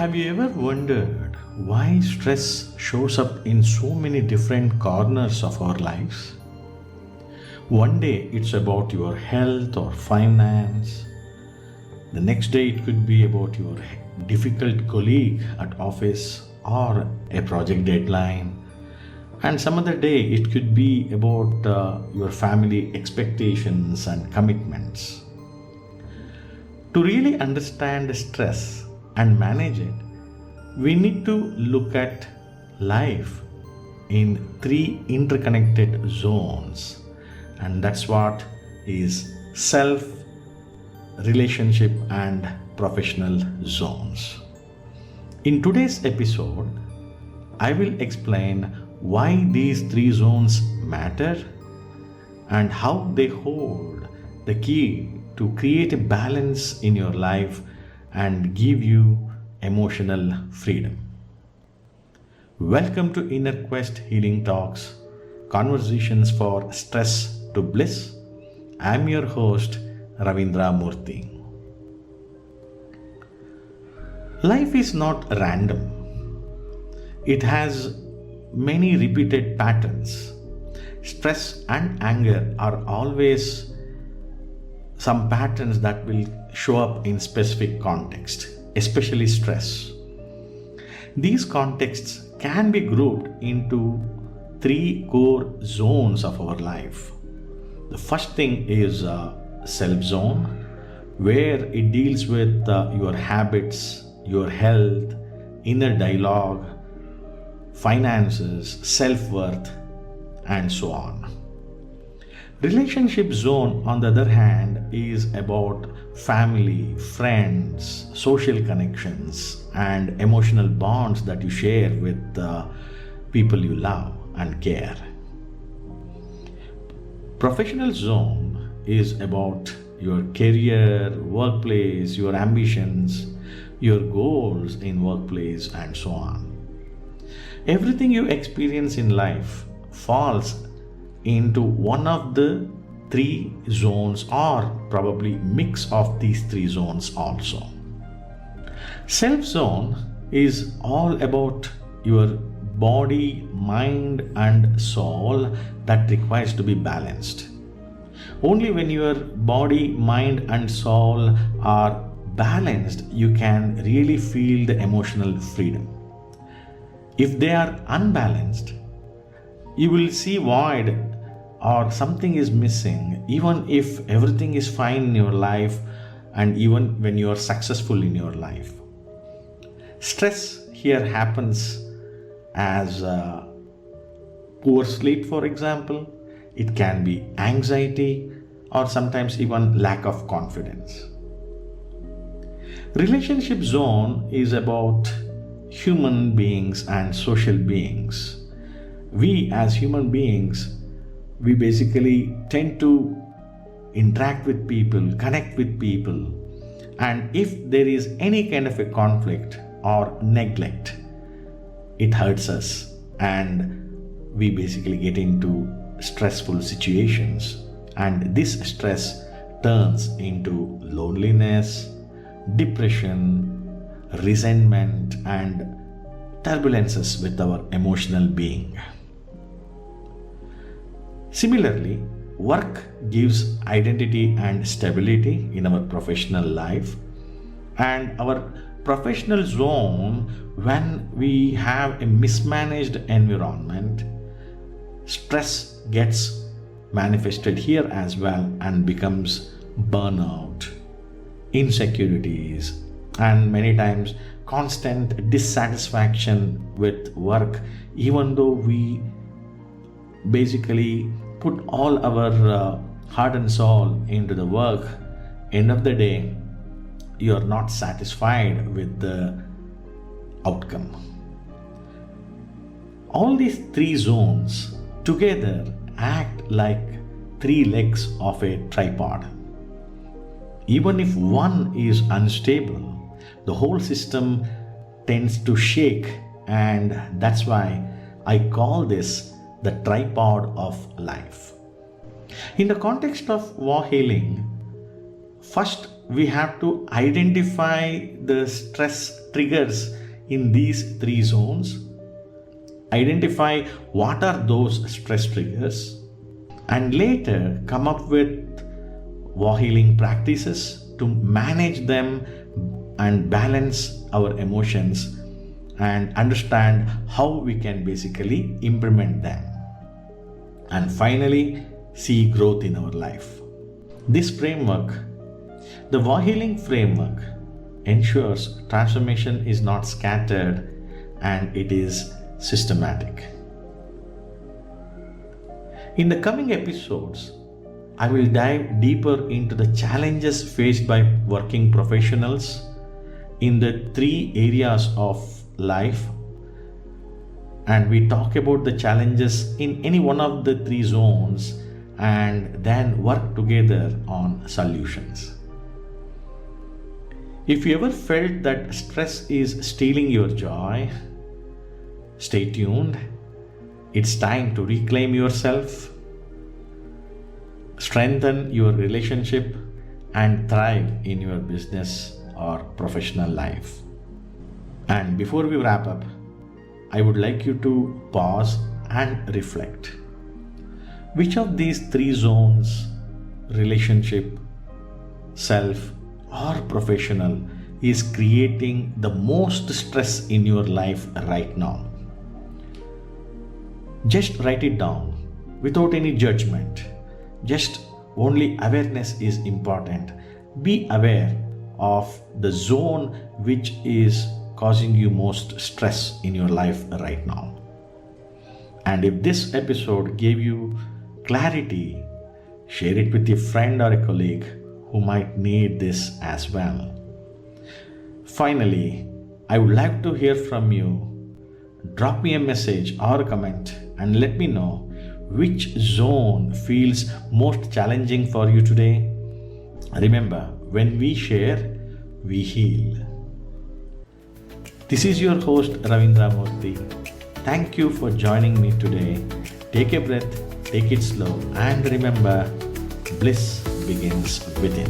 Have you ever wondered why stress shows up in so many different corners of our lives? One day it's about your health or finance. The next day it could be about your difficult colleague at office or a project deadline. And some other day it could be about your family expectations and commitments. To really understand stress and manage it, we need to look at life in three interconnected zones, and that's what is self, relationship, and professional zones. In today's episode, I will explain why these three zones matter and how they hold the key to create a balance in your life and give you emotional freedom. Welcome to Inner Quest Healing Talks, conversations for stress to bliss. I'm your host, Ravindra Murthy. Life is not random. It has many repeated patterns. Stress and anger are always some patterns that will show up in specific context, especially stress. These contexts can be grouped into three core zones of our life. The first thing is self zone, where it deals with your habits, your health, inner dialogue, finances, self-worth, and so on. Relationship zone, on the other hand, is about family, friends, social connections, and emotional bonds that you share with people you love and care. Professional zone is about your career, workplace, your ambitions, your goals in workplace, and so on. Everything you experience in life falls into one of the three zones, or probably mix of these three zones also. Self zone is all about your body, mind, and soul that requires to be balanced. Only when your body, mind, and soul are balanced, you can really feel the emotional freedom. If they are unbalanced, you will see void or something is missing, even if everything is fine in your life and even when you are successful in your life. Stress here happens as poor sleep, for example. It can be anxiety or sometimes even lack of confidence. Relationship zone is about human beings and social beings. We as human beings, we basically tend to interact with people, connect with people, and if there is any kind of a conflict or neglect, it hurts us and we basically get into stressful situations, and this stress turns into loneliness, depression, resentment, and turbulences with our emotional being. Similarly, work gives identity and stability in our professional life, and our professional zone, when we have a mismanaged environment, stress gets manifested here as well and becomes burnout, insecurities, and many times constant dissatisfaction with work, even though we basically put all our heart and soul into the work. End of the day, you are not satisfied with the outcome. All these three zones together act like three legs of a tripod. Even if one is unstable, the whole system tends to shake, and that's why I call this the tripod of life. In the context of war healing, first we have to identify the stress triggers in these three zones, identify what are those stress triggers, and later come up with healing practices to manage them and balance our emotions and understand how we can basically implement them. And finally, see growth in our life. This framework, the healing framework, ensures transformation is not scattered and it is systematic. In the coming episodes, I will dive deeper into the challenges faced by working professionals in the three areas of life, and we talk about the challenges in any one of the three zones and then work together on solutions. If you ever felt that stress is stealing your joy, stay tuned. It's time to reclaim yourself, strengthen your relationship, and thrive in your business or professional life. And before we wrap up, I would like you to pause and reflect. Which of these three zones, relationship, self, or professional, is creating the most stress in your life right now? Just write it down without any judgment. Just only awareness is important. Be aware of the zone which is causing you most stress in your life right now. And if this episode gave you clarity, share it with a friend or a colleague who might need this as well. Finally, I would like to hear from you. Drop me a message or a comment and let me know which zone feels most challenging for you today. Remember, when we share, we heal. This is your host Ravindra Murthy. Thank you for joining me today. Take a breath, take it slow, and remember, bliss begins within.